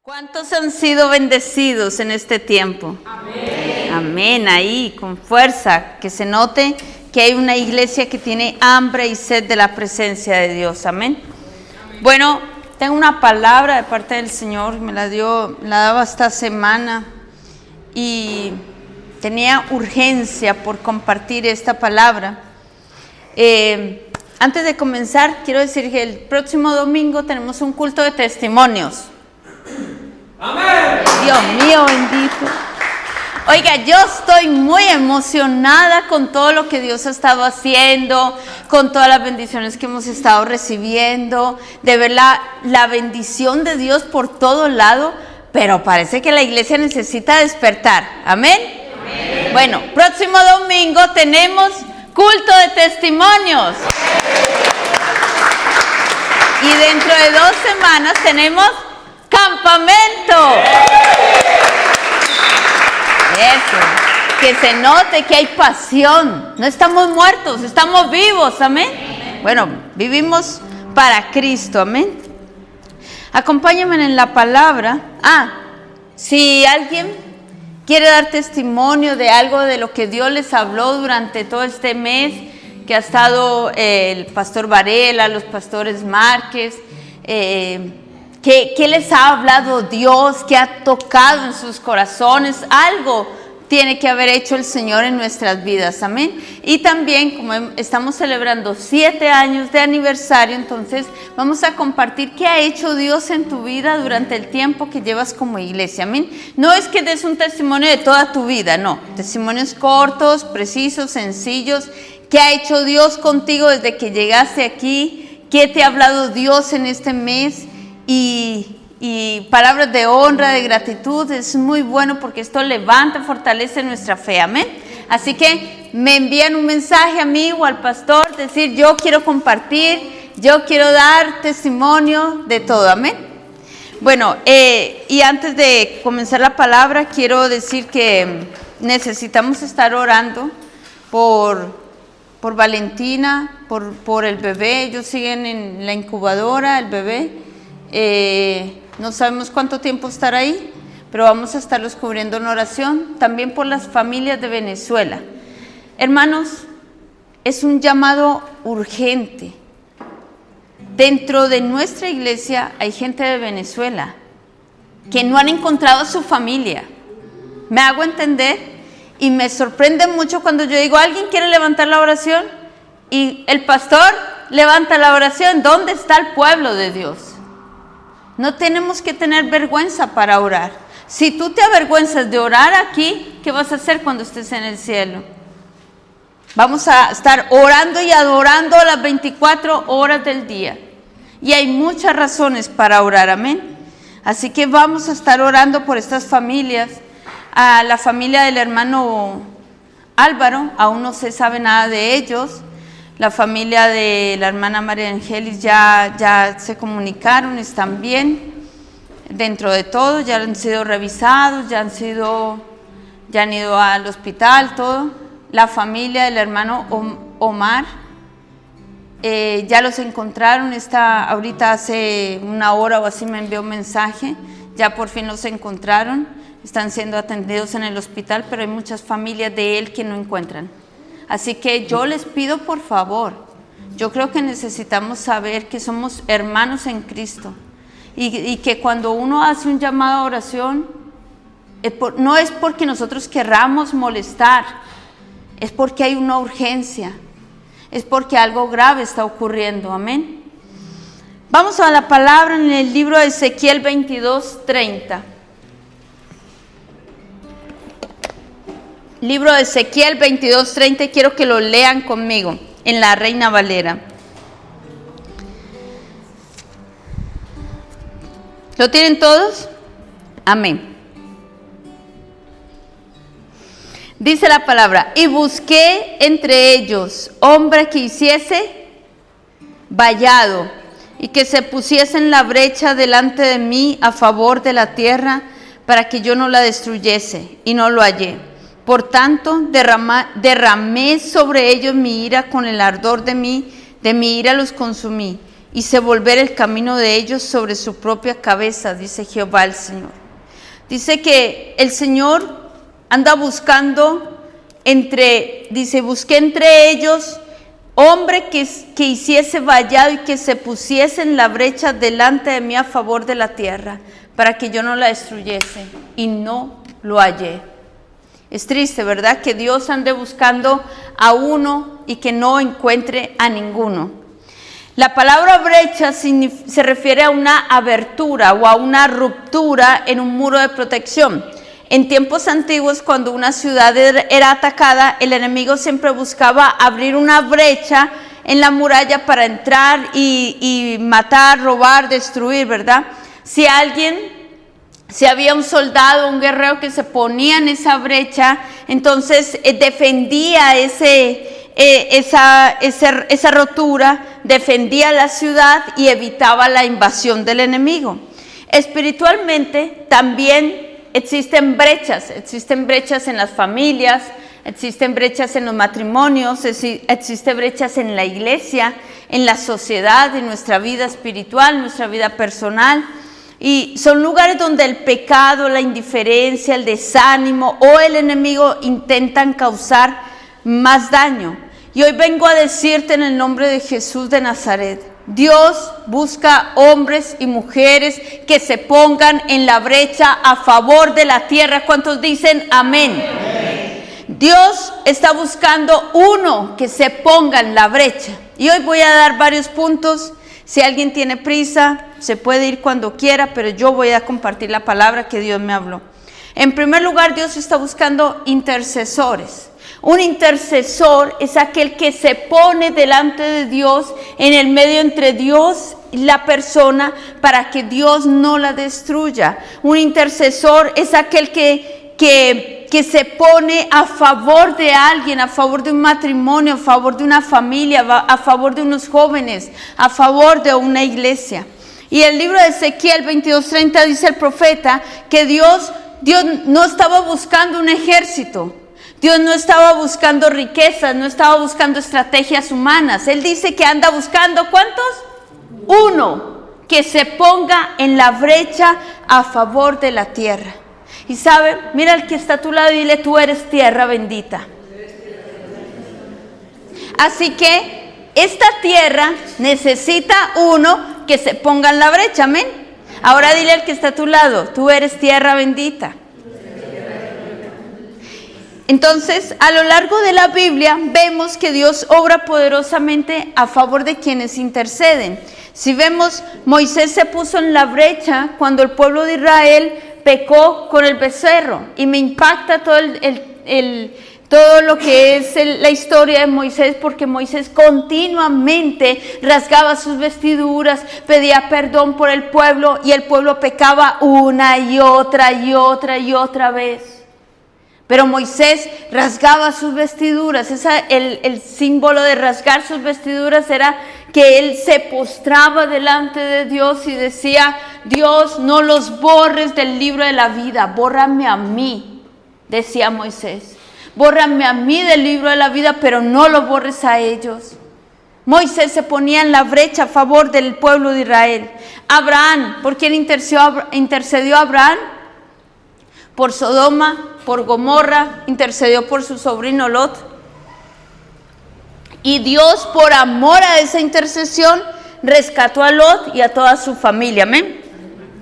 ¿Cuántos han sido bendecidos en este tiempo? Amén. Amén, ahí, con fuerza, que se note que hay una iglesia que tiene hambre y sed de la presencia de Dios. Amén. Bueno, tengo una palabra de parte del Señor, me la daba esta semana y tenía urgencia por compartir esta palabra. Antes de comenzar, quiero decir que el próximo domingo tenemos un culto de testimonios. Amén. Dios mío bendito. Oiga, yo estoy muy emocionada con todo lo que Dios ha estado haciendo, con todas las bendiciones que hemos estado recibiendo, de ver la bendición de Dios por todo lado, pero parece que la iglesia necesita despertar. Amén. Amén. Bueno, próximo domingo tenemos culto de testimonios. Y dentro de 2 semanas tenemos campamento. Eso, que se note que hay pasión. No estamos muertos, estamos vivos, amén. Bueno, vivimos para Cristo, amén. Acompáñenme en la palabra. Si alguien quiere dar testimonio de algo de lo que Dios les habló durante todo este mes, que ha estado el pastor Varela, los pastores Márquez, ¿qué les ha hablado Dios? ¿Qué ha tocado en sus corazones? Algo tiene que haber hecho el Señor en nuestras vidas, amén. Y también, como estamos celebrando 7 años de aniversario, entonces vamos a compartir qué ha hecho Dios en tu vida durante el tiempo que llevas como iglesia, amén. No es que des un testimonio de toda tu vida, no. Testimonios cortos, precisos, sencillos. ¿Qué ha hecho Dios contigo desde que llegaste aquí? ¿Qué te ha hablado Dios en este mes? Y palabras de honra, de gratitud, es muy bueno porque esto levanta, fortalece nuestra fe, amén. Así que me envían un mensaje a mí o al pastor, decir yo quiero compartir, yo quiero dar testimonio de todo, amén. Bueno, y antes de comenzar la palabra, quiero decir que necesitamos estar orando por Valentina, por el bebé. Ellos siguen en la incubadora, el bebé. No sabemos cuánto tiempo estar ahí, pero vamos a estarlos cubriendo en oración, también por las familias de Venezuela. Hermanos, es un llamado urgente. Dentro de nuestra iglesia hay gente de Venezuela que no han encontrado a su familia. ¿Me hago entender? Y me sorprende mucho cuando yo digo, ¿alguien quiere levantar la oración? Y el pastor levanta la oración. ¿Dónde está el pueblo de Dios? No tenemos que tener vergüenza para orar. Si tú te avergüenzas de orar aquí, ¿qué vas a hacer cuando estés en el cielo? Vamos a estar orando y adorando las 24 horas del día. Y hay muchas razones para orar, amén. Así que vamos a estar orando por estas familias. A la familia del hermano Álvaro, aún no se sabe nada de ellos. La familia de la hermana María Ángeles ya se comunicaron, están bien dentro de todo, ya han sido revisados, ya han ido al hospital, todo. La familia del hermano Omar, ya los encontraron, ahorita hace 1 hora o así me envió un mensaje, ya por fin los encontraron, están siendo atendidos en el hospital, pero hay muchas familias de él que no encuentran. Así que yo les pido por favor, yo creo que necesitamos saber que somos hermanos en Cristo y que cuando uno hace un llamado a oración, no es porque nosotros querramos molestar, es porque hay una urgencia, es porque algo grave está ocurriendo, amén. Vamos a la palabra en el libro de Ezequiel 22:30. Libro de Ezequiel 22:30, quiero que lo lean conmigo en la Reina Valera. ¿Lo tienen todos? Amén. Dice la palabra, y busqué entre ellos hombre que hiciese vallado y que se pusiese en la brecha delante de mí a favor de la tierra para que yo no la destruyese, y no lo hallé. Por tanto, derramé sobre ellos mi ira, con el ardor de mi ira los consumí, hice volver el camino de ellos sobre su propia cabeza, dice Jehová el Señor. Dice que el Señor anda buscando busqué entre ellos hombre que hiciese vallado y que se pusiese en la brecha delante de mí a favor de la tierra, para que yo no la destruyese, y no lo hallé. Es triste, ¿verdad? Que Dios ande buscando a uno y que no encuentre a ninguno. La palabra brecha se refiere a una abertura o a una ruptura en un muro de protección. En tiempos antiguos, cuando una ciudad era atacada, el enemigo siempre buscaba abrir una brecha en la muralla para entrar y matar, robar, destruir, ¿verdad? Si había un soldado, un guerrero que se ponía en esa brecha, entonces defendía esa rotura, defendía la ciudad y evitaba la invasión del enemigo. Espiritualmente también existen brechas en las familias, existen brechas en los matrimonios, existen brechas en la iglesia, en la sociedad, en nuestra vida espiritual, nuestra vida personal. Y son lugares donde el pecado, la indiferencia, el desánimo o el enemigo intentan causar más daño. Y hoy vengo a decirte en el nombre de Jesús de Nazaret, Dios busca hombres y mujeres que se pongan en la brecha a favor de la tierra. ¿Cuántos dicen amén? Amén. Dios está buscando uno que se ponga en la brecha. Y hoy voy a dar varios puntos. Si alguien tiene prisa, se puede ir cuando quiera, pero yo voy a compartir la palabra que Dios me habló. En primer lugar, Dios está buscando intercesores. Un intercesor es aquel que se pone delante de Dios, en el medio entre Dios y la persona, para que Dios no la destruya. Un intercesor es aquel que se pone a favor de alguien, a favor de un matrimonio, a favor de una familia, a favor de unos jóvenes, a favor de una iglesia. Y el libro de Ezequiel 22:30 dice el profeta que Dios no estaba buscando un ejército. Dios no estaba buscando riquezas, no estaba buscando estrategias humanas. Él dice que anda buscando, ¿cuántos? Uno, que se ponga en la brecha a favor de la tierra. Y sabe, mira al que está a tu lado y dile, tú eres tierra bendita. Así que esta tierra necesita uno que se ponga en la brecha, amén. Ahora dile al que está a tu lado, tú eres tierra bendita. Entonces, a lo largo de la Biblia vemos que Dios obra poderosamente a favor de quienes interceden. Si vemos, Moisés se puso en la brecha cuando el pueblo de Israel pecó con el becerro. Y me impacta todo lo que es la historia de Moisés, porque Moisés continuamente rasgaba sus vestiduras, pedía perdón por el pueblo y el pueblo pecaba una y otra vez. Pero Moisés rasgaba sus vestiduras. El símbolo de rasgar sus vestiduras era que él se postraba delante de Dios y decía, Dios, no los borres del libro de la vida, bórrame a mí, decía Moisés. Bórrame a mí del libro de la vida, pero no lo borres a ellos. Moisés se ponía en la brecha a favor del pueblo de Israel. Abraham, ¿por quién intercedió Abraham? Por Sodoma, por Gomorra, intercedió por su sobrino Lot. Y Dios, por amor a esa intercesión, rescató a Lot y a toda su familia. Amén.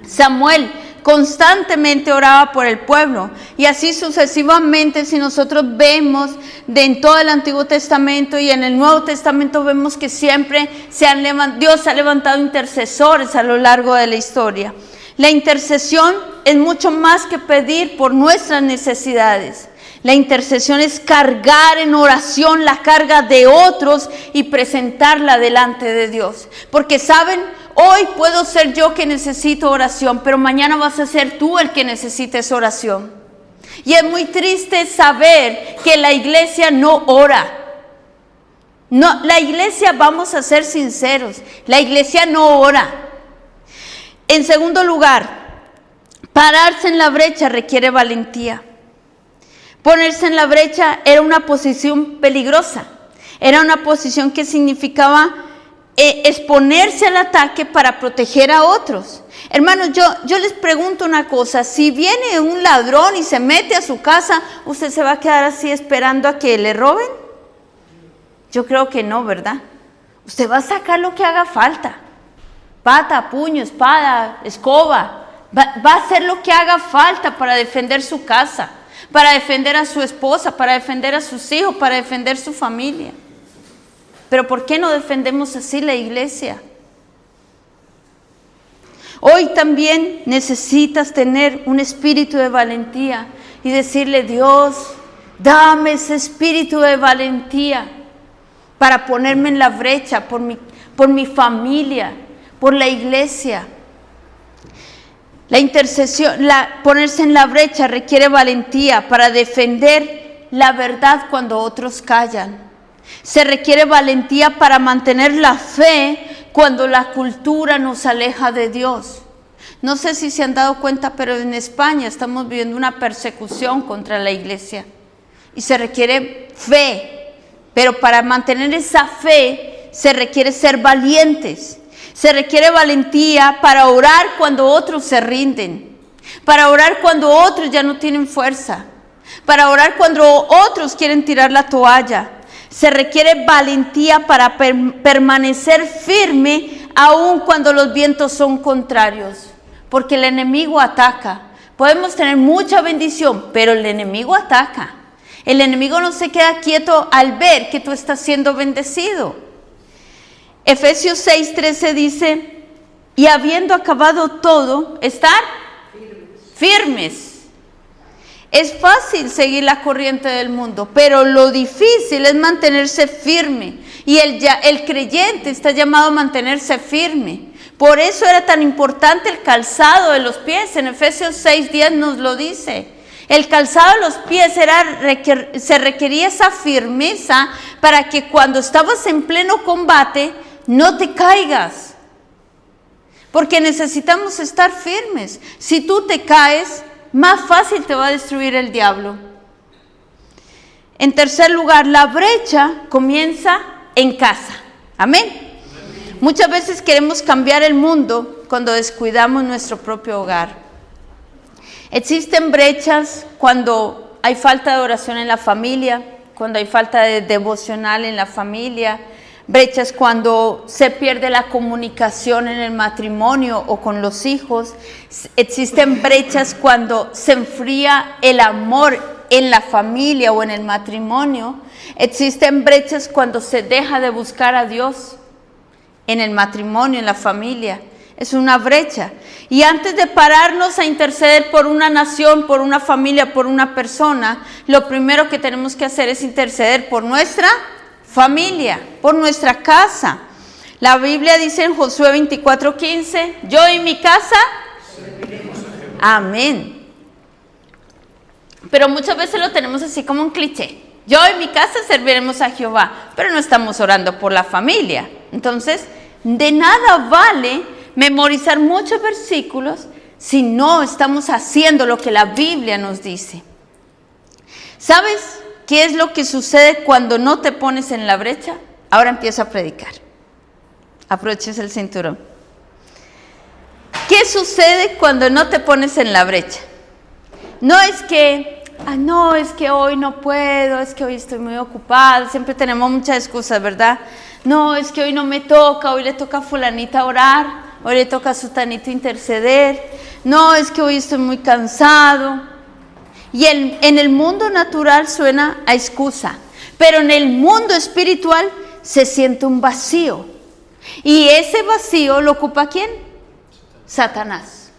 Samuel constantemente oraba por el pueblo. Y así sucesivamente, si nosotros vemos en todo el Antiguo Testamento y en el Nuevo Testamento, vemos que siempre Dios ha levantado intercesores a lo largo de la historia. La intercesión es mucho más que pedir por nuestras necesidades. La intercesión es cargar en oración la carga de otros y presentarla delante de Dios. Porque saben, hoy puedo ser yo que necesito oración, pero mañana vas a ser tú el que necesites oración. Y es muy triste saber que la iglesia no ora. No, la iglesia, vamos a ser sinceros, la iglesia no ora. En segundo lugar, pararse en la brecha requiere valentía. Ponerse en la brecha era una posición peligrosa. Era una posición que significaba exponerse al ataque para proteger a otros. Hermanos, yo les pregunto una cosa, si viene un ladrón y se mete a su casa, ¿usted se va a quedar así esperando a que le roben? Yo creo que no, ¿verdad? Usted va a sacar lo que haga falta, pata, puño, espada, escoba, va a hacer lo que haga falta para defender su casa, para defender a su esposa, para defender a sus hijos, para defender su familia. Pero ¿por qué no defendemos así la iglesia? Hoy también necesitas tener un espíritu de valentía y decirle: Dios, dame ese espíritu de valentía para ponerme en la brecha por mi familia, por la iglesia. La intercesión, ponerse en la brecha requiere valentía para defender la verdad cuando otros callan. Se requiere valentía para mantener la fe cuando la cultura nos aleja de Dios. No sé si se han dado cuenta, pero en España estamos viviendo una persecución contra la iglesia. Y se requiere fe, pero para mantener esa fe se requiere ser valientes. Se requiere valentía para orar cuando otros se rinden, para orar cuando otros ya no tienen fuerza, para orar cuando otros quieren tirar la toalla. Se requiere valentía para permanecer firme aun cuando los vientos son contrarios, porque el enemigo ataca. Podemos tener mucha bendición, pero el enemigo ataca. El enemigo no se queda quieto al ver que tú estás siendo bendecido. Efesios 6:13 dice: y habiendo acabado todo, estar firmes. Es fácil seguir la corriente del mundo, pero lo difícil es mantenerse firme. Y el creyente está llamado a mantenerse firme. Por eso era tan importante el calzado de los pies. En Efesios 6:10 nos lo dice. El calzado de los pies se requería esa firmeza para que cuando estabas en pleno combate no te caigas. Porque necesitamos estar firmes. Si tú te caes, más fácil te va a destruir el diablo. En tercer lugar, la brecha comienza en casa. Amén. Muchas veces queremos cambiar el mundo cuando descuidamos nuestro propio hogar. Existen brechas cuando hay falta de oración en la familia, cuando hay falta de devocional en la familia, brechas cuando se pierde la comunicación en el matrimonio o con los hijos. Existen brechas cuando se enfría el amor en la familia o en el matrimonio. Existen brechas cuando se deja de buscar a Dios en el matrimonio, en la familia. Es una brecha. Y antes de pararnos a interceder por una nación, por una familia, por una persona, lo primero que tenemos que hacer es interceder por nuestra familia, por nuestra casa. La Biblia dice en Josué 24:15: yo y mi casa, amén. Pero muchas veces lo tenemos así como un cliché: yo y mi casa serviremos a Jehová, pero no estamos orando por la familia. Entonces, de nada vale memorizar muchos versículos si no estamos haciendo lo que la Biblia nos dice. ¿Sabes qué es lo que sucede cuando no te pones en la brecha? Ahora empiezo a predicar. Aproveches el cinturón. ¿Qué sucede cuando no te pones en la brecha? No es que, es que hoy no puedo, es que hoy estoy muy ocupada. Siempre tenemos muchas excusas, ¿verdad? No, es que hoy no me toca, hoy le toca a fulanita orar, hoy le toca a sutanito interceder. No, es que hoy estoy muy cansado. Y en el mundo natural suena a excusa, pero en el mundo espiritual se siente un vacío. Y ese vacío lo ocupa ¿quién? Satanás.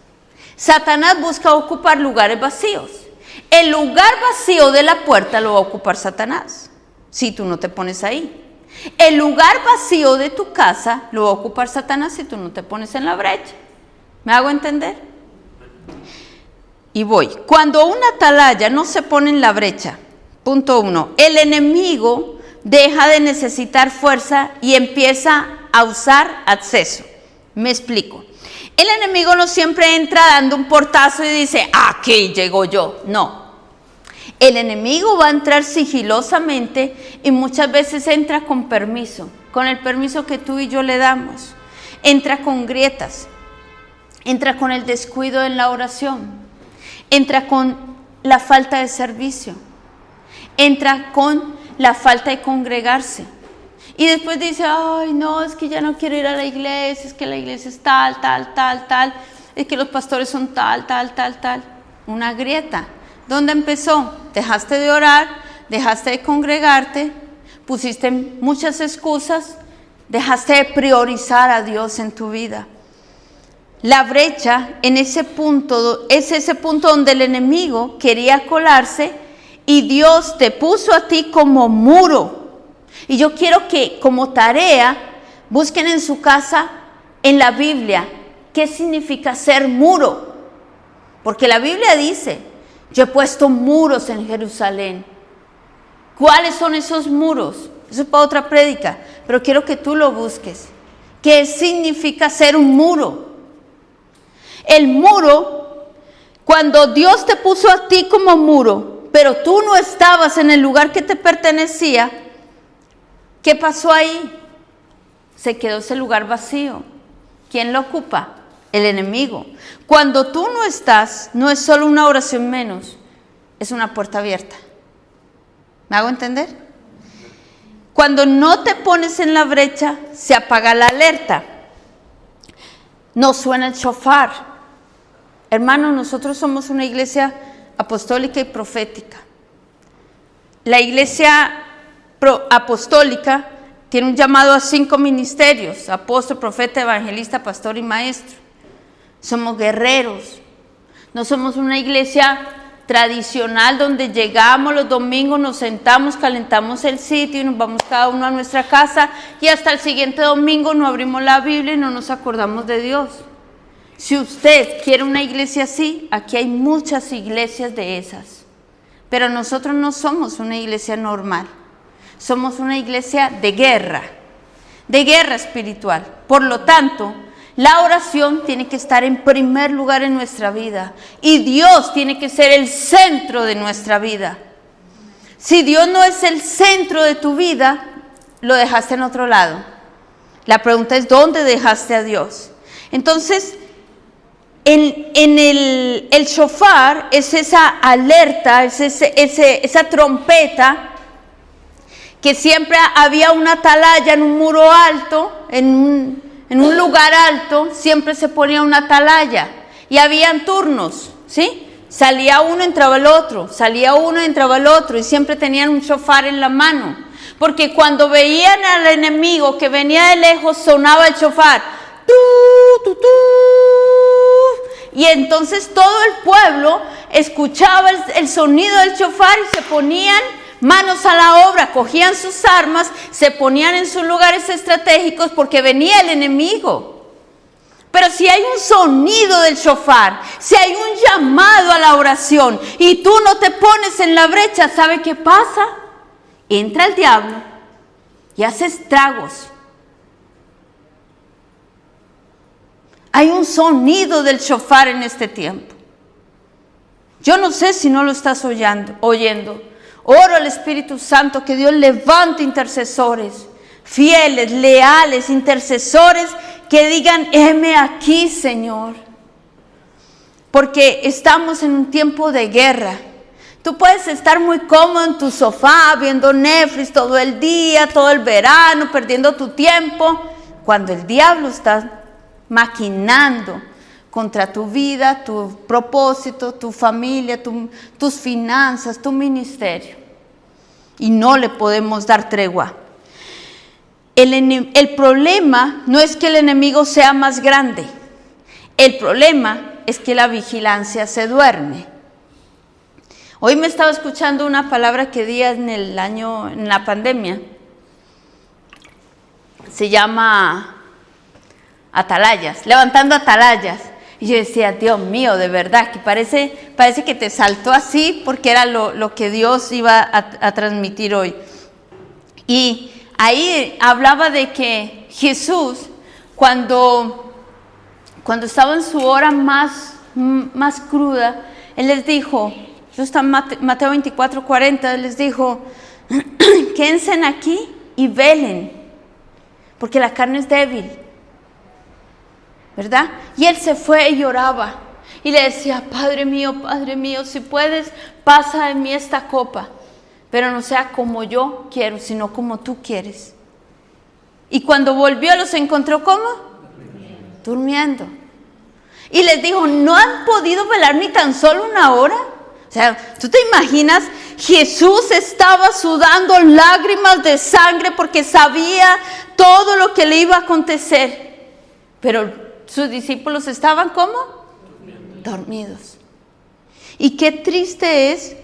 Satanás busca ocupar lugares vacíos. El lugar vacío de la puerta lo va a ocupar Satanás, si tú no te pones ahí. El lugar vacío de tu casa lo va a ocupar Satanás si tú no te pones en la brecha. ¿Me hago entender? Y voy. Cuando una atalaya no se pone en la brecha, punto 1, el enemigo deja de necesitar fuerza y empieza a usar acceso. Me explico. El enemigo no siempre entra dando un portazo y dice: aquí llego yo. No. El enemigo va a entrar sigilosamente y muchas veces entra con permiso, con el permiso que tú y yo le damos. Entra con grietas, entra con el descuido en la oración, entra con la falta de servicio, entra con la falta de congregarse. Y después dice, ay no, es que ya no quiero ir a la iglesia, es que la iglesia es tal, es que los pastores son tal. Una grieta. ¿Dónde empezó? Dejaste de orar, dejaste de congregarte, pusiste muchas excusas, dejaste de priorizar a Dios en tu vida. La brecha en ese punto es ese punto donde el enemigo quería colarse y Dios te puso a ti como muro. Y yo quiero que como tarea busquen en su casa, en la Biblia, qué significa ser muro. Porque la Biblia dice, yo he puesto muros en Jerusalén. ¿Cuáles son esos muros? Eso es para otra prédica, pero quiero que tú lo busques. ¿Qué significa ser un muro? El muro, cuando Dios te puso a ti como muro, pero tú no estabas en el lugar que te pertenecía, ¿qué pasó ahí? Se quedó ese lugar vacío. ¿Quién lo ocupa? El enemigo. Cuando tú no estás, no es solo una oración menos, es una puerta abierta. ¿Me hago entender? Cuando no te pones en la brecha, se apaga la alerta. No suena el shofar. Hermanos, nosotros somos una iglesia apostólica y profética. La iglesia apostólica tiene un llamado a 5 ministerios: apóstol, profeta, evangelista, pastor y maestro. Somos guerreros. No somos una iglesia tradicional donde llegamos los domingos, nos sentamos, calentamos el sitio y nos vamos cada uno a nuestra casa y hasta el siguiente domingo no abrimos la Biblia y no nos acordamos de Dios. Si usted quiere una iglesia así, aquí hay muchas iglesias de esas, pero nosotros no somos una iglesia normal. Somos una iglesia de guerra espiritual. Por lo tanto, la oración tiene que estar en primer lugar en nuestra vida y Dios tiene que ser el centro de nuestra vida. Si Dios no es el centro de tu vida, lo dejaste en otro lado. La pregunta es, ¿dónde dejaste a Dios? Entonces, en el shofar es esa alerta, es esa trompeta, que siempre había una atalaya en un muro alto, en un lugar alto, siempre se ponía una atalaya y habían turnos, ¿sí? Salía uno, entraba el otro, salía uno, entraba el otro y siempre tenían un shofar en la mano, porque cuando veían al enemigo que venía de lejos sonaba el shofar, tú, y entonces todo el pueblo escuchaba el sonido del shofar y se ponían manos a la obra, cogían sus armas, se ponían en sus lugares estratégicos porque venía el enemigo. Pero si hay un sonido del shofar, si hay un llamado a la oración y tú no te pones en la brecha, ¿sabe qué pasa? Entra el diablo y hace estragos. Hay un sonido del shofar en este tiempo. Yo no sé si no lo estás oyendo. Oro al Espíritu Santo que Dios levante intercesores, fieles, leales, intercesores que digan, heme aquí, Señor. Porque estamos en un tiempo de guerra. Tú puedes estar muy cómodo en tu sofá, viendo Netflix todo el día, todo el verano, perdiendo tu tiempo, cuando el diablo está maquinando contra tu vida, tu propósito, tu familia, tus finanzas, tu ministerio. Y no le podemos dar tregua. El problema no es que el enemigo sea más grande. El problema es que la vigilancia se duerme. Hoy me estaba escuchando una palabra que di en la pandemia. Se llama atalayas, levantando atalayas. Y yo decía, Dios mío, de verdad, que parece que te saltó así porque era lo que Dios iba a transmitir hoy. Y ahí hablaba de que Jesús, cuando estaba en su hora más cruda, Él les dijo, eso está en Mateo 24:40, Él les dijo, quédense aquí y velen. porque la carne es débil, ¿verdad? Y él se fue y lloraba y le decía, Padre mío, si puedes, pasa de mí esta copa, pero no sea como yo quiero, sino como tú quieres. Y cuando volvió los encontró, ¿cómo? Durmiendo. Y les dijo, ¿no han podido velar ni tan solo una hora? O sea, ¿tú te imaginas? Jesús estaba sudando lágrimas de sangre porque sabía todo lo que le iba a acontecer. Pero sus discípulos estaban, ¿cómo? Dormidos. Y qué triste es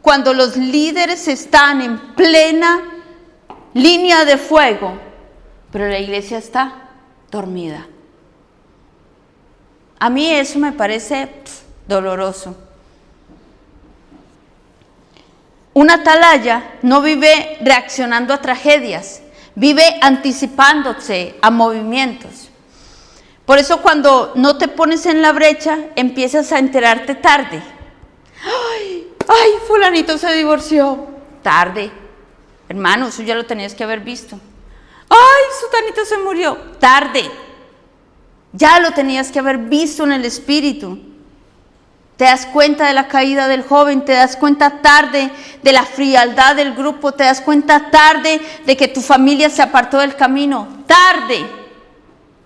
cuando los líderes están en plena línea de fuego, pero la iglesia está dormida. A mí eso me parece doloroso. Una atalaya no vive reaccionando a tragedias, vive anticipándose a movimientos. Por eso cuando no te pones en la brecha, empiezas a enterarte tarde. ¡Ay, fulanito se divorció! Tarde. Hermano, eso ya lo tenías que haber visto. ¡Ay, sutanito se murió! Tarde. Ya lo tenías que haber visto en el espíritu. Te das cuenta de la caída del joven, te das cuenta tarde de la frialdad del grupo, te das cuenta tarde de que tu familia se apartó del camino. Tarde.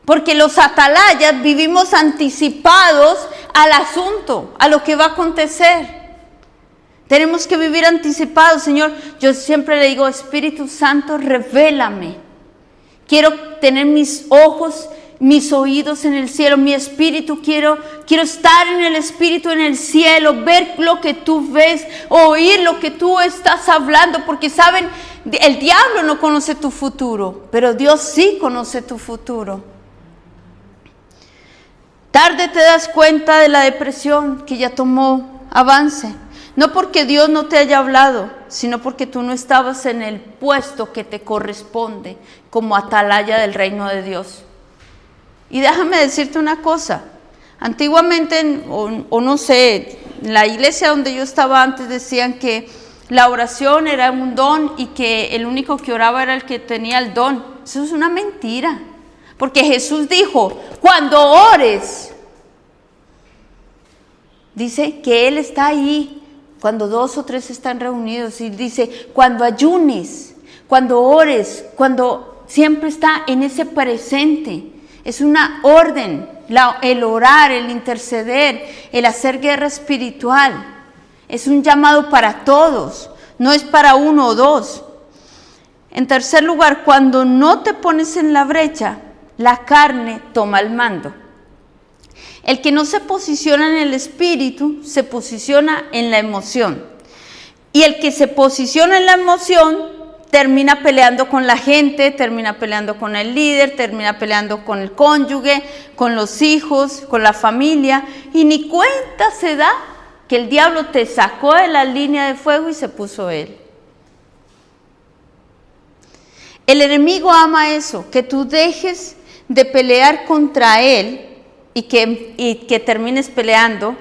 Porque los atalayas vivimos anticipados al asunto, a lo que va a acontecer. Tenemos que vivir anticipados, Señor. Yo siempre le digo, Espíritu Santo, revélame. Quiero tener mis ojos, mis oídos en el cielo, mi espíritu, quiero estar en el espíritu, en el cielo, ver lo que tú ves, oír lo que tú estás hablando, porque saben, el diablo no conoce tu futuro, pero Dios sí conoce tu futuro. Tarde te das cuenta de la depresión que ya tomó avance, no porque Dios no te haya hablado, sino porque tú no estabas en el puesto que te corresponde como atalaya del reino de Dios. Y déjame decirte una cosa, antiguamente, o no sé, en la iglesia donde yo estaba antes decían que la oración era un don y que el único que oraba era el que tenía el don. Eso es una mentira, porque Jesús dijo, cuando ores, dice que Él está ahí, cuando 2 o 3 están reunidos, y dice, cuando ayunes, cuando ores, cuando siempre está en ese presente. Es una orden, el orar, el interceder, el hacer guerra espiritual. Es un llamado para todos, no es para 1 o 2. En tercer lugar, cuando no te pones en la brecha, la carne toma el mando. El que no se posiciona en el espíritu, se posiciona en la emoción. Y el que se posiciona en la emoción, termina peleando con la gente, termina peleando con el líder, termina peleando con el cónyuge, con los hijos, con la familia, y ni cuenta se da que el diablo te sacó de la línea de fuego y se puso él. El enemigo ama eso, que tú dejes de pelear contra él y que termines peleando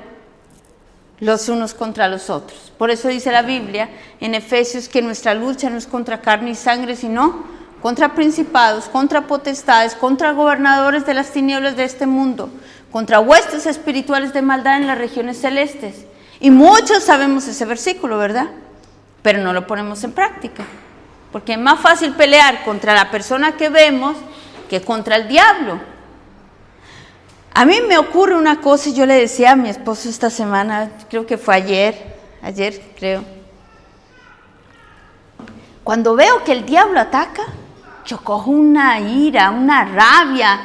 los unos contra los otros. Por eso dice la Biblia en Efesios que nuestra lucha no es contra carne y sangre, sino contra principados, contra potestades, contra gobernadores de las tinieblas de este mundo, contra huestes espirituales de maldad en las regiones celestes. Y muchos sabemos ese versículo, ¿verdad? Pero no lo ponemos en práctica, porque es más fácil pelear contra la persona que vemos que contra el diablo. A mí me ocurre una cosa y yo le decía a mi esposo esta semana, creo que fue ayer creo. Cuando veo que el diablo ataca, yo cojo una ira, una rabia,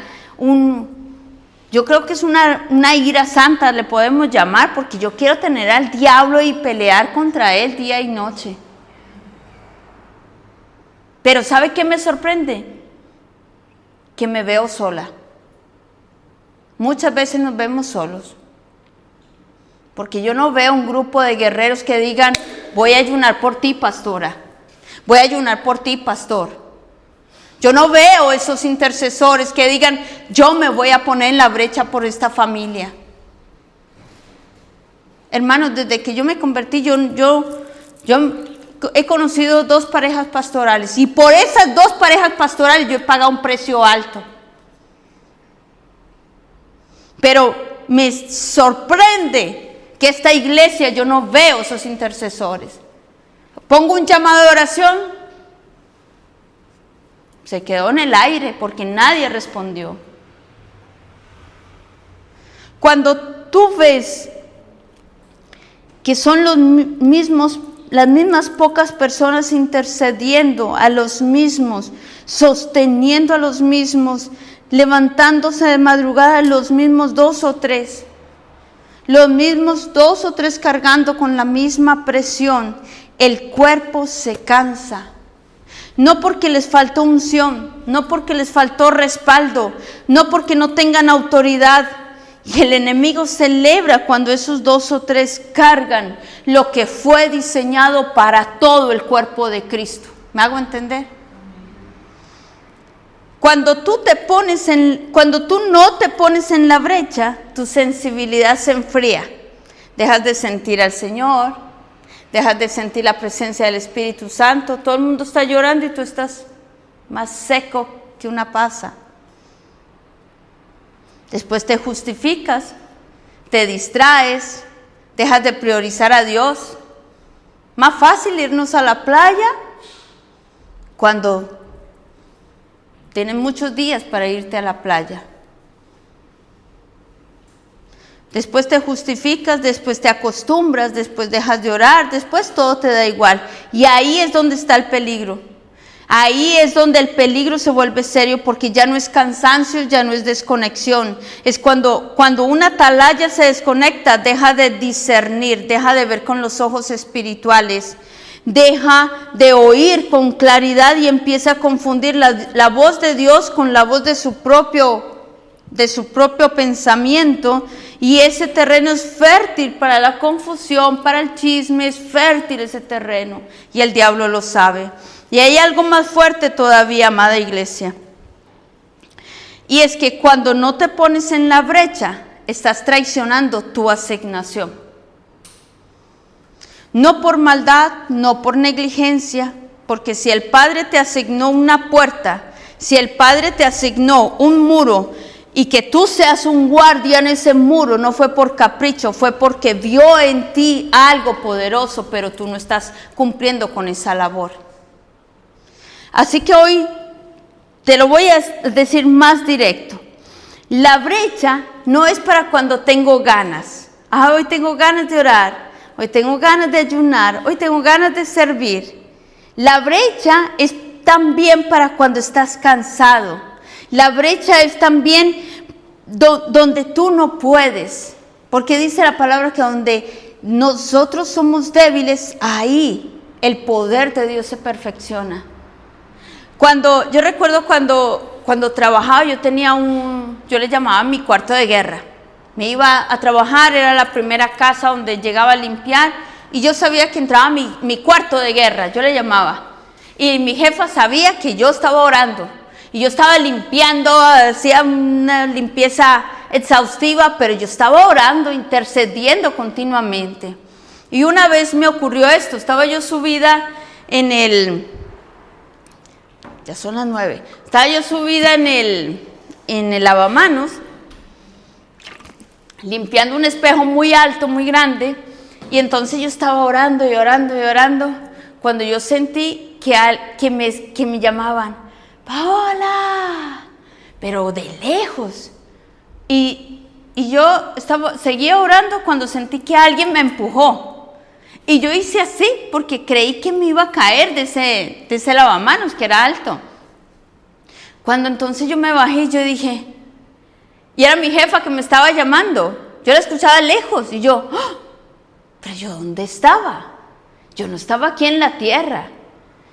yo creo que es una ira santa, le podemos llamar, porque yo quiero tener al diablo y pelear contra él día y noche. Pero ¿sabe qué me sorprende? Que me veo sola. Muchas veces nos vemos solos, porque yo no veo un grupo de guerreros que digan, voy a ayunar por ti, pastora, voy a ayunar por ti, pastor. Yo no veo esos intercesores que digan, yo me voy a poner en la brecha por esta familia. Hermanos, desde que yo me convertí, yo he conocido 2 parejas pastorales y por esas 2 parejas pastorales yo he pagado un precio alto. Pero me sorprende que esta iglesia yo no veo esos intercesores. Pongo un llamado de oración, se quedó en el aire porque nadie respondió. Cuando tú ves que son las mismas pocas personas intercediendo a los mismos, sosteniendo a los mismos, levantándose de madrugada los mismos 2 o 3, los mismos 2 o 3 cargando con la misma presión, el cuerpo se cansa. No porque les faltó unción, no porque les faltó respaldo, no porque no tengan autoridad. Y el enemigo celebra cuando esos 2 o 3 cargan lo que fue diseñado para todo el cuerpo de Cristo. ¿Me hago entender? Cuando tú no te pones en la brecha, tu sensibilidad se enfría. Dejas de sentir al Señor, dejas de sentir la presencia del Espíritu Santo. Todo el mundo está llorando y tú estás más seco que una pasa. Después te justificas, te distraes, dejas de priorizar a Dios. Más fácil irnos a la playa cuando tienes muchos días para irte a la playa. Después te justificas, después te acostumbras, después dejas de orar, después todo te da igual. Y ahí es donde está el peligro. Ahí es donde el peligro se vuelve serio porque ya no es cansancio, ya no es desconexión. Es cuando una atalaya se desconecta, deja de discernir, deja de ver con los ojos espirituales, deja de oír con claridad y empieza a confundir la voz de Dios con la voz de su propio pensamiento. Y ese terreno es fértil para la confusión, para el chisme, es fértil ese terreno. Y el diablo lo sabe. Y hay algo más fuerte todavía, amada iglesia. Y es que cuando no te pones en la brecha, estás traicionando tu asignación. No por maldad, no por negligencia, porque si el Padre te asignó una puerta, si el Padre te asignó un muro, y que tú seas un guardia en ese muro, no fue por capricho, fue porque vio en ti algo poderoso, pero tú no estás cumpliendo con esa labor. Así que hoy te lo voy a decir más directo. La brecha no es para cuando tengo ganas. Hoy tengo ganas de orar, hoy tengo ganas de ayunar, hoy tengo ganas de servir. La brecha es también para cuando estás cansado. La brecha es también donde tú no puedes. Porque dice la palabra que donde nosotros somos débiles, ahí el poder de Dios se perfecciona. Yo recuerdo cuando trabajaba, yo le llamaba mi cuarto de guerra. Me iba a trabajar, era la primera casa donde llegaba a limpiar y yo sabía que entraba mi cuarto de guerra, yo le llamaba. Y mi jefa sabía que yo estaba orando y yo estaba limpiando, hacía una limpieza exhaustiva, pero yo estaba orando, intercediendo continuamente. Y una vez me ocurrió esto, estaba yo subida ya son las 9, estaba yo subida en el lavamanos, limpiando un espejo muy alto, muy grande, y entonces yo estaba orando y orando y orando, cuando yo sentí que me llamaban, Paola, pero de lejos, y yo seguía orando cuando sentí que alguien me empujó. Y yo hice así porque creí que me iba a caer de ese lavamanos que era alto. Cuando entonces yo me bajé y yo dije, y era mi jefa que me estaba llamando. Yo la escuchaba lejos y yo, ¡oh! ¿Pero yo dónde estaba? Yo no estaba aquí en la tierra.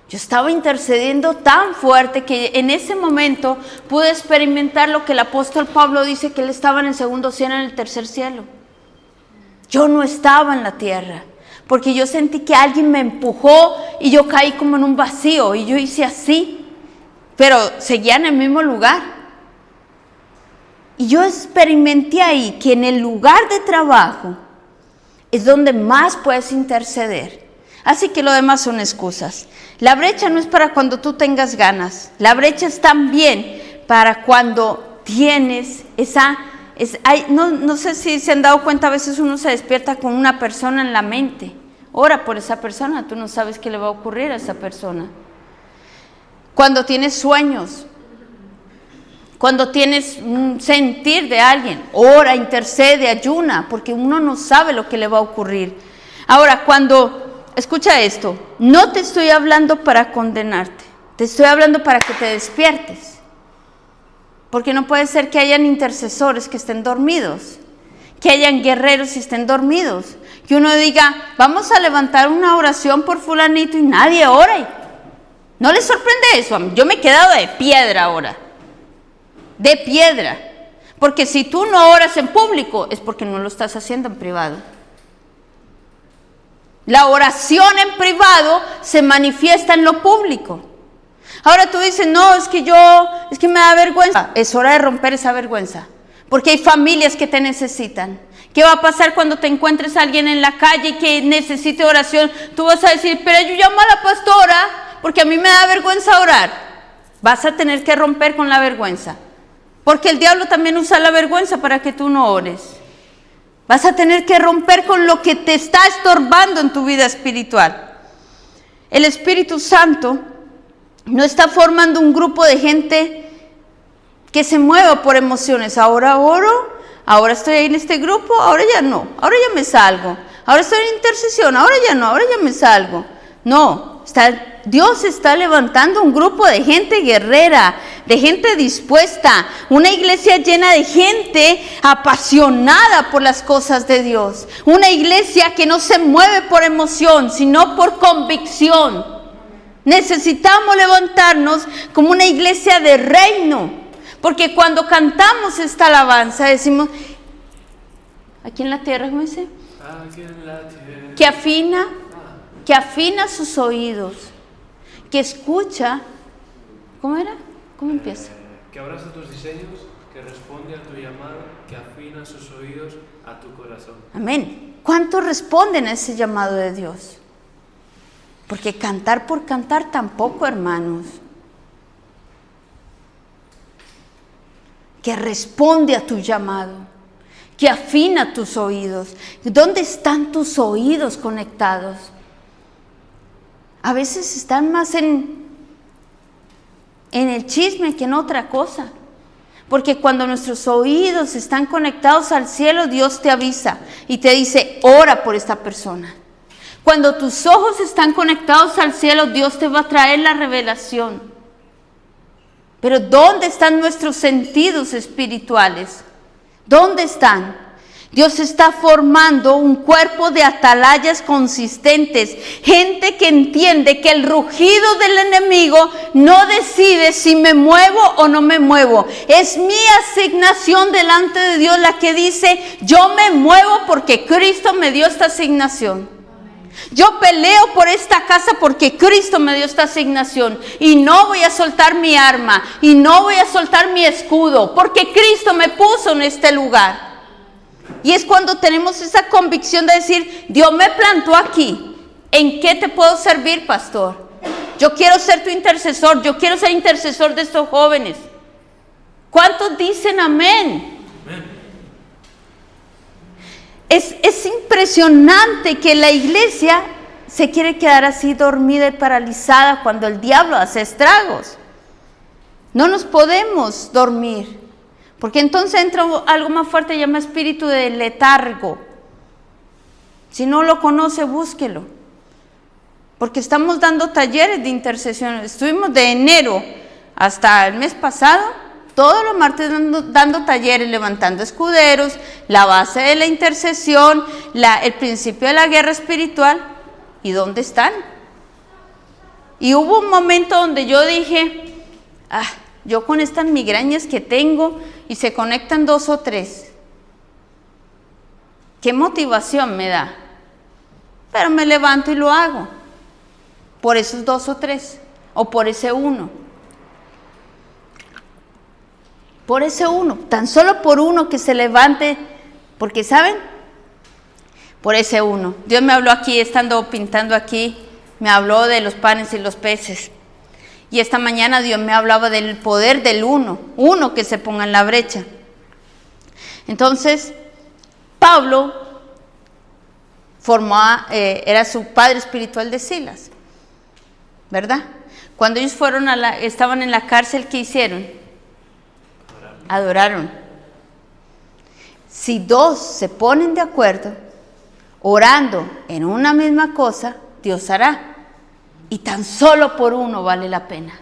Yo estaba intercediendo tan fuerte que en ese momento pude experimentar lo que el apóstol Pablo dice, que él estaba en el segundo cielo, en el tercer cielo. Yo no estaba en la tierra. Porque yo sentí que alguien me empujó y yo caí como en un vacío y yo hice así, pero seguía en el mismo lugar. Y yo experimenté ahí que en el lugar de trabajo es donde más puedes interceder. Así que lo demás son excusas. La brecha no es para cuando tú tengas ganas. La brecha es también para cuando tienes no sé si se han dado cuenta, a veces uno se despierta con una persona en la mente. Ora por esa persona, tú no sabes qué le va a ocurrir a esa persona. Cuando tienes sueños, cuando tienes un sentir de alguien, ora, intercede, ayuna, porque uno no sabe lo que le va a ocurrir. Ahora, escucha esto, no te estoy hablando para condenarte, te estoy hablando para que te despiertes. Porque no puede ser que hayan intercesores que estén dormidos, que hayan guerreros y estén dormidos. Que uno diga, vamos a levantar una oración por fulanito y nadie ora. ¿No les sorprende eso? Yo me he quedado de piedra ahora. De piedra. Porque si tú no oras en público, es porque no lo estás haciendo en privado. La oración en privado se manifiesta en lo público. Ahora tú dices, no, es que me da vergüenza. Es hora de romper esa vergüenza. Porque hay familias que te necesitan. ¿Qué va a pasar cuando te encuentres a alguien en la calle que necesite oración? Tú vas a decir, pero yo llamo a la pastora porque a mí me da vergüenza orar. Vas a tener que romper con la vergüenza. Porque el diablo también usa la vergüenza para que tú no ores. Vas a tener que romper con lo que te está estorbando en tu vida espiritual. El Espíritu Santo no está formando un grupo de gente que se mueva por emociones. Ahora oro, ahora estoy ahí en este grupo, ahora ya no, ahora ya me salgo. Ahora estoy en intercesión, ahora ya no, ahora ya me salgo. No, Dios está levantando un grupo de gente guerrera, de gente dispuesta, una iglesia llena de gente apasionada por las cosas de Dios. Una iglesia que no se mueve por emoción, sino por convicción. Necesitamos levantarnos como una iglesia de reino, porque cuando cantamos esta alabanza decimos, aquí en la tierra, ¿cómo dice? Aquí en la tierra. Que afina sus oídos, que escucha, ¿cómo era? ¿Cómo empieza? Que abraza tus diseños, que responde a tu llamado, que afina sus oídos a tu corazón. Amén. ¿Cuántos responden a ese llamado de Dios? Porque cantar por cantar tampoco, hermanos. Que responde a tu llamado, que afina tus oídos. ¿Dónde están tus oídos conectados? A veces están más en el chisme que en otra cosa. Porque cuando nuestros oídos están conectados al cielo, Dios te avisa y te dice, ora por esta persona. Cuando tus ojos están conectados al cielo, Dios te va a traer la revelación. Pero ¿dónde están nuestros sentidos espirituales? ¿Dónde están? Dios está formando un cuerpo de atalayas consistentes, gente que entiende que el rugido del enemigo no decide si me muevo o no me muevo. Es mi asignación delante de Dios la que dice, yo me muevo porque Cristo me dio esta asignación. Yo peleo por esta casa porque Cristo me dio esta asignación y no voy a soltar mi arma y no voy a soltar mi escudo porque Cristo me puso en este lugar. Y es cuando tenemos esa convicción de decir, Dios me plantó aquí, ¿en qué te puedo servir, pastor? Yo quiero ser tu intercesor, yo quiero ser intercesor de estos jóvenes. ¿Cuántos dicen amén? Es impresionante que la iglesia se quiere quedar así dormida y paralizada cuando el diablo hace estragos. No nos podemos dormir, porque entonces entra algo más fuerte, se llama espíritu de letargo. Si no lo conoce, búsquelo. Porque estamos dando talleres de intercesión. Estuvimos de enero hasta el mes pasado, todos los martes dando talleres, levantando escuderos, la base de la intercesión, el principio de la guerra espiritual. ¿Y dónde están? Y hubo un momento donde yo dije, yo con estas migrañas que tengo y se conectan 2 o 3, ¿qué motivación me da? Pero me levanto y lo hago, por esos 2 o 3, o por ese 1. Por ese 1, tan solo por uno que se levante, porque ¿saben? por ese uno. Dios me habló aquí, estando pintando aquí, me habló de los panes y los peces. Y esta mañana Dios me hablaba del poder del uno que se ponga en la brecha. Entonces, Pablo era su padre espiritual de Silas, ¿verdad? Cuando ellos estaban en la cárcel, ¿qué hicieron? Adoraron. Si dos se ponen de acuerdo, orando en una misma cosa, Dios hará. Y tan solo por uno vale la pena.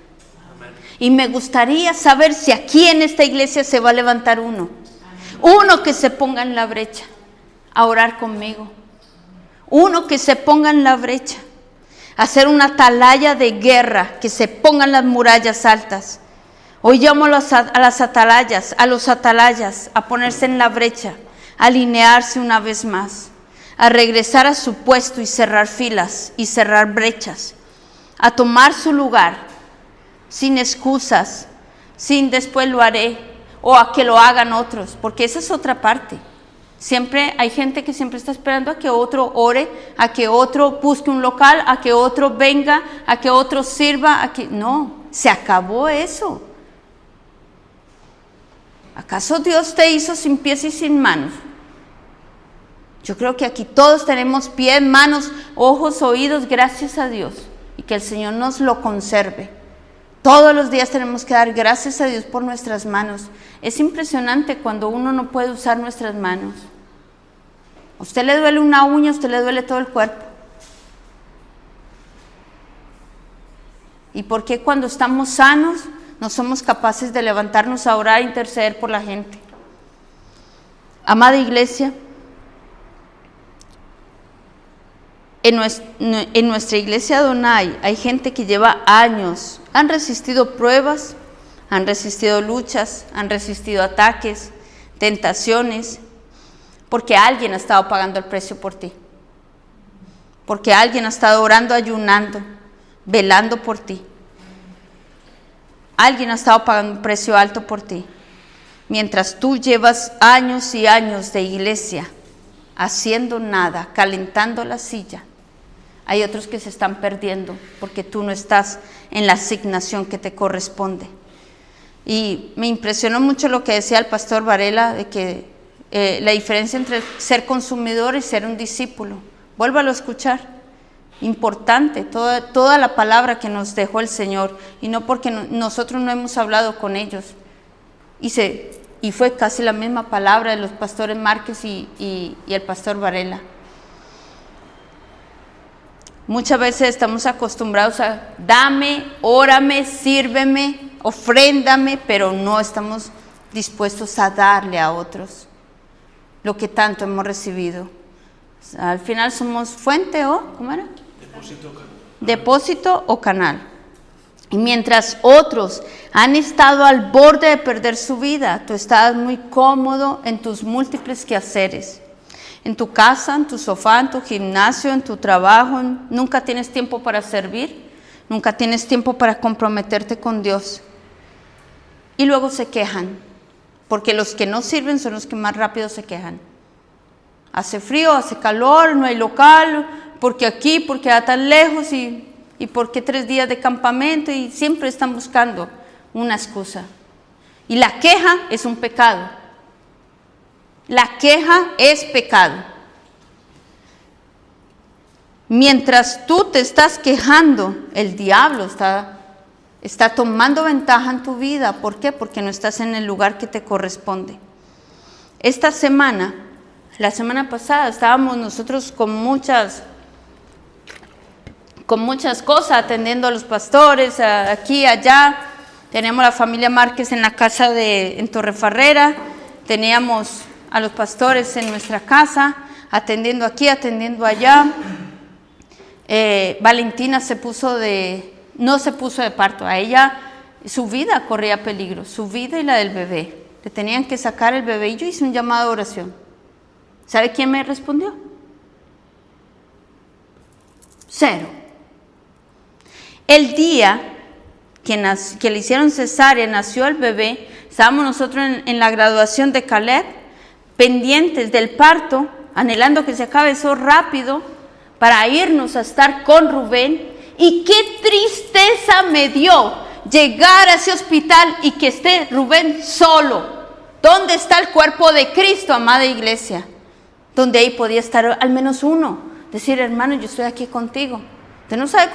Amén. Y me gustaría saber si aquí en esta iglesia se va a levantar uno que se ponga en la brecha a orar conmigo. Uno que se ponga en la brecha, a hacer una atalaya de guerra, que se pongan las murallas altas. Hoy llamo a los atalayas, a ponerse en la brecha, a alinearse una vez más, a regresar a su puesto y cerrar filas y cerrar brechas, a tomar su lugar, sin excusas, sin después lo haré, o a que lo hagan otros, porque esa es otra parte. Siempre hay gente que siempre está esperando a que otro ore, a que otro busque un local, a que otro venga, a que otro sirva, no, se acabó eso. ¿Acaso Dios te hizo sin pies y sin manos? Yo creo que aquí todos tenemos pies, manos, ojos, oídos, gracias a Dios, y que el Señor nos lo conserve. Todos los días tenemos que dar gracias a Dios por nuestras manos. Es impresionante cuando uno no puede usar nuestras manos. A usted le duele una uña, a usted le duele todo el cuerpo. ¿Y por qué cuando estamos sanos no somos capaces de levantarnos a orar e interceder por la gente? Amada iglesia, en nuestra iglesia Adonai hay gente que lleva años, han resistido pruebas, han resistido luchas, han resistido ataques, tentaciones, porque alguien ha estado pagando el precio por ti, porque alguien ha estado orando, ayunando, velando por ti. Alguien ha estado pagando un precio alto por ti. Mientras tú llevas años y años de iglesia haciendo nada, calentando la silla, hay otros que se están perdiendo porque tú no estás en la asignación que te corresponde. Y me impresionó mucho lo que decía el pastor Varela, de que la diferencia entre ser consumidor y ser un discípulo. Vuélvalo a escuchar. Importante, toda la palabra que nos dejó el Señor, y no porque nosotros no hemos hablado con ellos. Y fue casi la misma palabra de los pastores Márquez y el pastor Varela. Muchas veces estamos acostumbrados a dame, órame, sírveme, ofréndame, pero no estamos dispuestos a darle a otros lo que tanto hemos recibido. Al final somos fuente o, ¿cómo era? Depósito o canal. Y mientras otros han estado al borde de perder su vida, tú estás muy cómodo en tus múltiples quehaceres. En tu casa, en tu sofá, en tu gimnasio, en tu trabajo, nunca tienes tiempo para servir, nunca tienes tiempo para comprometerte con Dios. Y luego se quejan, porque los que no sirven son los que más rápido se quejan. Hace frío, hace calor, no hay local, porque aquí, porque allá tan lejos, y porque 3 días de campamento, y siempre están buscando una excusa. Y la queja es un pecado. La queja es pecado. Mientras tú te estás quejando, el diablo está tomando ventaja en tu vida. ¿Por qué? Porque no estás en el lugar que te corresponde. Esta semana, la semana pasada, estábamos nosotros con muchas cosas, atendiendo a los pastores, aquí, allá. Teníamos la familia Márquez en la casa en Torrefarrera, teníamos a los pastores en nuestra casa, atendiendo aquí, atendiendo allá. Valentina no se puso de parto, a ella su vida corría peligro, su vida y la del bebé. Le tenían que sacar el bebé y yo hice un llamado de oración. ¿Sabe quién me respondió? 0. El día que le hicieron cesárea, nació el bebé, estábamos nosotros en la graduación de Caleb, pendientes del parto, anhelando que se acabe eso rápido para irnos a estar con Rubén. Y qué tristeza me dio llegar a ese hospital y que esté Rubén solo. ¿Dónde está el cuerpo de Cristo, amada iglesia? Donde ahí podía estar al menos uno. Decir, hermano, yo estoy aquí contigo. Usted no sabe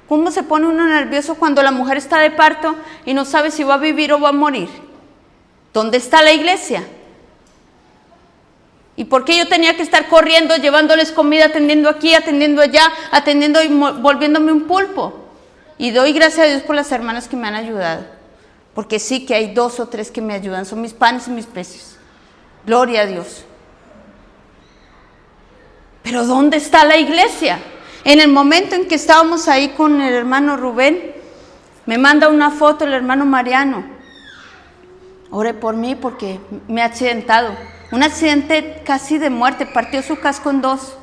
cómo se pone uno nervioso cuando la mujer está de parto y no sabe si va a vivir o va a morir. ¿Dónde está la iglesia? ¿Y por qué yo tenía que estar corriendo, llevándoles comida, atendiendo aquí, atendiendo allá, atendiendo y volviéndome un pulpo? Y doy gracias a Dios por las hermanas que me han ayudado. Porque sí que hay 2 o 3 que me ayudan. Son mis panes y mis peces. Gloria a Dios. Pero ¿dónde está la iglesia? En el momento en que estábamos ahí con el hermano Rubén, me manda una foto el hermano Mariano. Ore por mí porque me he accidentado. Un accidente casi de muerte, partió su casco en 2.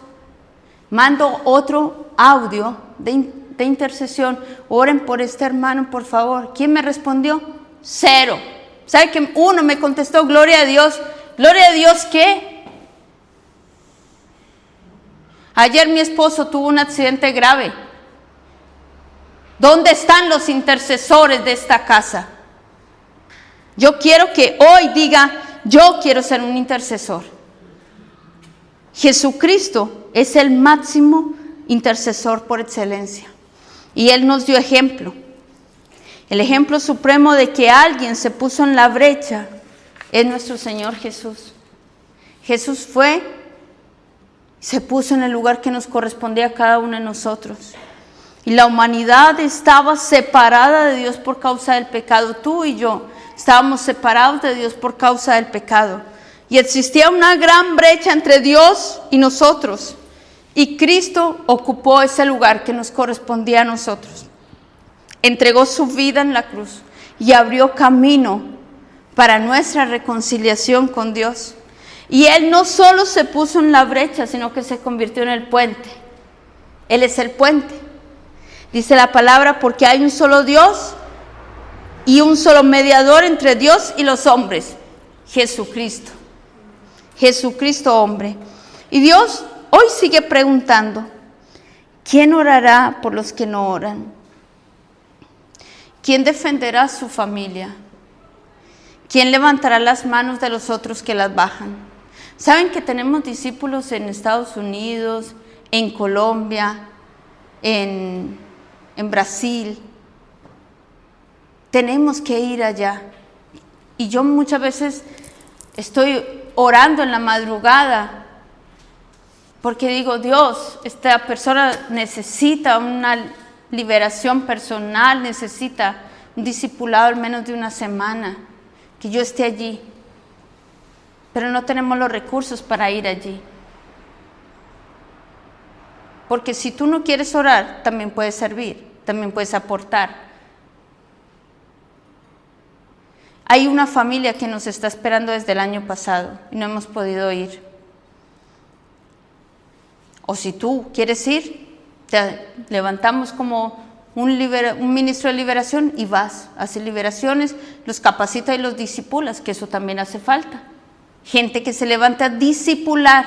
Mando otro audio de intercesión. Oren por este hermano, por favor. ¿Quién me respondió? 0. ¿Sabe que uno me contestó, gloria a Dios? ¿Gloria a Dios qué? Ayer mi esposo tuvo un accidente grave. ¿Dónde están los intercesores de esta casa? Yo quiero que hoy diga, yo quiero ser un intercesor. Jesucristo es el máximo intercesor por excelencia. Y Él nos dio ejemplo. El ejemplo supremo de que alguien se puso en la brecha es nuestro Señor Jesús. Jesús se puso en el lugar que nos correspondía a cada uno de nosotros. Y la humanidad estaba separada de Dios por causa del pecado. Tú y yo estábamos separados de Dios por causa del pecado. Y existía una gran brecha entre Dios y nosotros. Y Cristo ocupó ese lugar que nos correspondía a nosotros. Entregó su vida en la cruz y abrió camino para nuestra reconciliación con Dios. Y Él no solo se puso en la brecha, sino que se convirtió en el puente. Él es el puente. Dice la palabra, porque hay un solo Dios y un solo mediador entre Dios y los hombres, Jesucristo. Jesucristo hombre. Y Dios hoy sigue preguntando, ¿quién orará por los que no oran? ¿Quién defenderá a su familia? ¿Quién levantará las manos de los otros que las bajan? ¿Saben que tenemos discípulos en Estados Unidos, en Colombia, en Brasil? Tenemos que ir allá. Y yo muchas veces estoy orando en la madrugada porque digo, Dios, esta persona necesita una liberación personal, necesita un discipulado al menos de una semana, que yo esté allí. Pero no tenemos los recursos para ir allí. Porque si tú no quieres orar, también puedes servir, también puedes aportar. Hay una familia que nos está esperando desde el año pasado y no hemos podido ir. O si tú quieres ir, te levantamos como un ministro de liberación y vas, haces liberaciones, los capacita y los discipulas, que eso también hace falta. Gente que se levanta a discipular.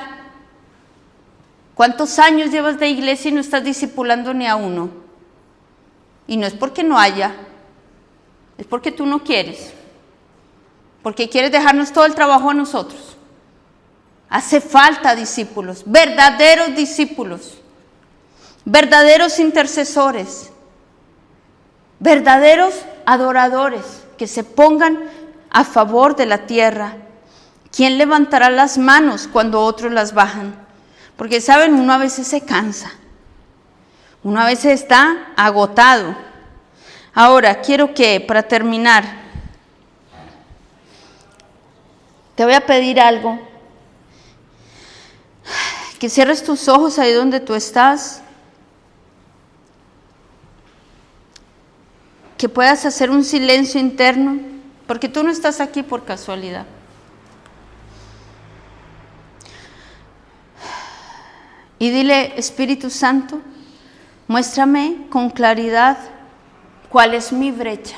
¿Cuántos años llevas de iglesia y no estás discipulando ni a uno? Y no es porque no haya, es porque tú no quieres. Porque quieres dejarnos todo el trabajo a nosotros. Hace falta discípulos, verdaderos discípulos, verdaderos intercesores, verdaderos adoradores que se pongan a favor de la tierra. ¿Quién levantará las manos cuando otros las bajan? Porque saben, uno a veces se cansa, uno a veces está agotado. Ahora, quiero que para terminar, te voy a pedir algo, que cierres tus ojos ahí donde tú estás, que puedas hacer un silencio interno, porque tú no estás aquí por casualidad. Y dile, Espíritu Santo, muéstrame con claridad cuál es mi brecha,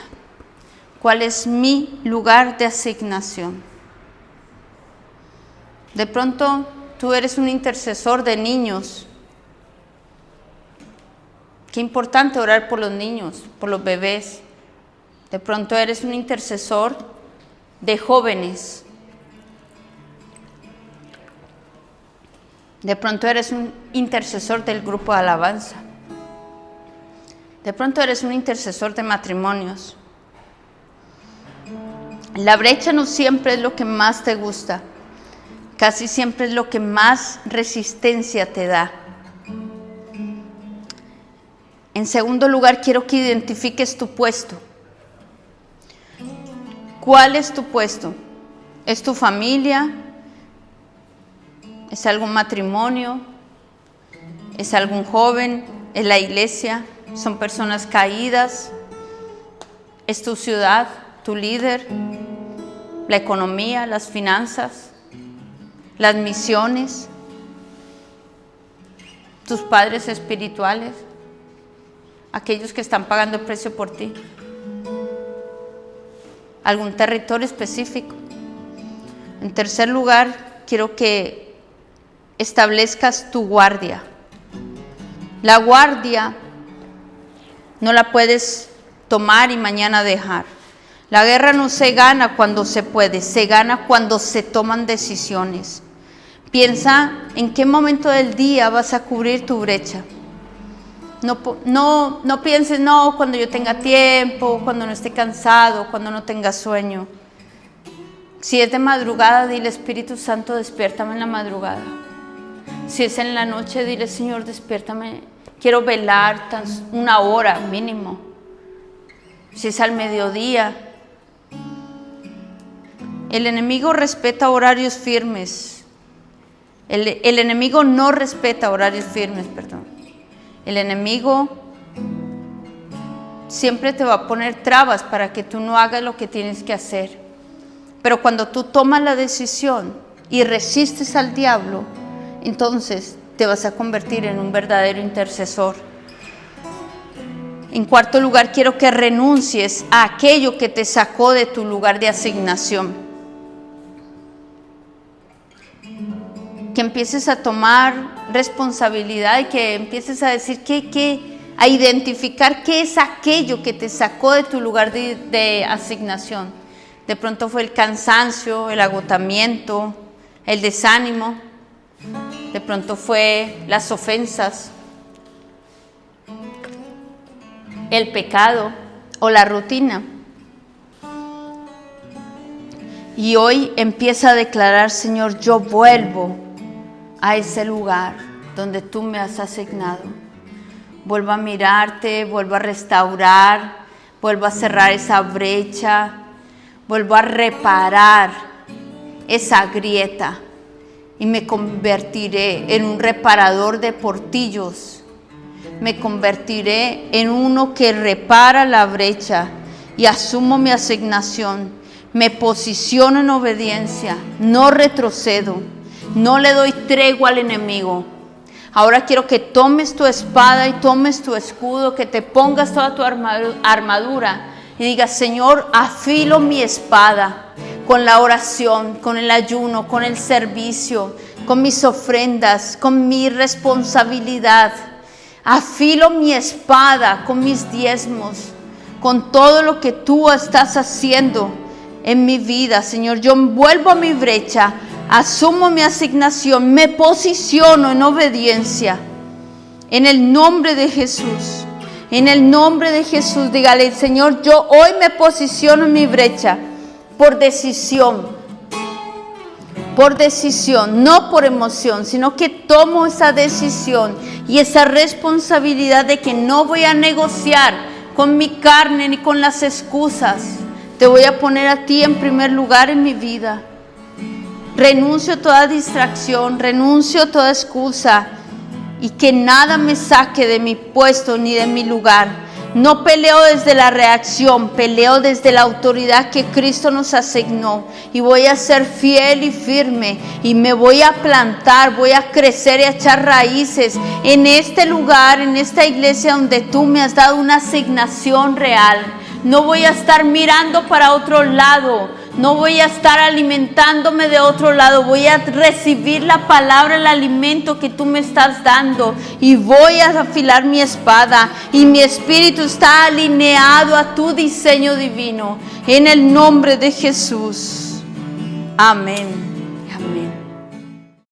cuál es mi lugar de asignación. De pronto tú eres un intercesor de niños. Qué importante orar por los niños, por los bebés. De pronto eres un intercesor de jóvenes. De pronto eres un intercesor del grupo de alabanza. De pronto eres un intercesor de matrimonios. La brecha no siempre es lo que más te gusta. Casi siempre es lo que más resistencia te da. En segundo lugar, quiero que identifiques tu puesto. ¿Cuál es tu puesto? ¿Es tu familia? ¿Es algún matrimonio? ¿Es algún joven? ¿Es la iglesia? ¿Son personas caídas? ¿Es tu ciudad, tu líder? ¿La economía, las finanzas? ¿Las misiones? ¿Tus padres espirituales? ¿Aquellos que están pagando el precio por ti? ¿Algún territorio específico? En tercer lugar, quiero que establezcas tu guardia. La guardia no la puedes tomar y mañana dejar. La guerra no se gana cuando se puede, se gana cuando se toman decisiones. Piensa en qué momento del día vas a cubrir tu brecha. No pienses, no, cuando yo tenga tiempo, cuando no esté cansado, cuando no tenga sueño. Si es de madrugada, dile, Espíritu Santo, despiértame en la madrugada. Si es en la noche, dile, Señor, despiértame. Quiero velar una hora mínimo. Si es al mediodía. El enemigo respeta horarios firmes. El enemigo no respeta horarios firmes, perdón. El enemigo siempre te va a poner trabas para que tú no hagas lo que tienes que hacer. Pero cuando tú tomas la decisión y resistes al diablo, entonces te vas a convertir en un verdadero intercesor. En cuarto lugar, quiero que renuncies a aquello que te sacó de tu lugar de asignación. Que empieces a tomar responsabilidad y que empieces a decir a identificar qué es aquello que te sacó de tu lugar de asignación. De pronto fue el cansancio, el agotamiento, el desánimo. De pronto fue las ofensas, el pecado o la rutina. Y hoy empieza a declarar, Señor, yo vuelvo a ese lugar donde tú me has asignado. Vuelvo a mirarte, vuelvo a restaurar, vuelvo a cerrar esa brecha, vuelvo a reparar esa grieta y me convertiré en un reparador de portillos. Me convertiré en uno que repara la brecha y asumo mi asignación. Me posiciono en obediencia, no retrocedo. No le doy tregua al enemigo. Ahora quiero que tomes tu espada y tomes tu escudo, que te pongas toda tu armadura y digas, Señor, afilo mi espada con la oración, con el ayuno, con el servicio, con mis ofrendas, con mi responsabilidad. Afilo mi espada con mis diezmos, con todo lo que tú estás haciendo en mi vida, Señor. Yo vuelvo a mi brecha. Asumo mi asignación, me posiciono en obediencia. En el nombre de Jesús. En el nombre de Jesús, dígale, Señor, yo hoy me posiciono en mi brecha por decisión. Por decisión, no por emoción, sino que tomo esa decisión y esa responsabilidad de que no voy a negociar con mi carne ni con las excusas. Te voy a poner a ti en primer lugar en mi vida. Renuncio a toda distracción, renuncio a toda excusa y que nada me saque de mi puesto ni de mi lugar. No peleo desde la reacción, peleo desde la autoridad que Cristo nos asignó y voy a ser fiel y firme y me voy a plantar, voy a crecer y a echar raíces en este lugar, en esta iglesia donde tú me has dado una asignación real. No voy a estar mirando para otro lado. No voy a estar alimentándome de otro lado. Voy a recibir la palabra, el alimento que tú me estás dando. Y voy a afilar mi espada. Y mi espíritu está alineado a tu diseño divino. En el nombre de Jesús. Amén.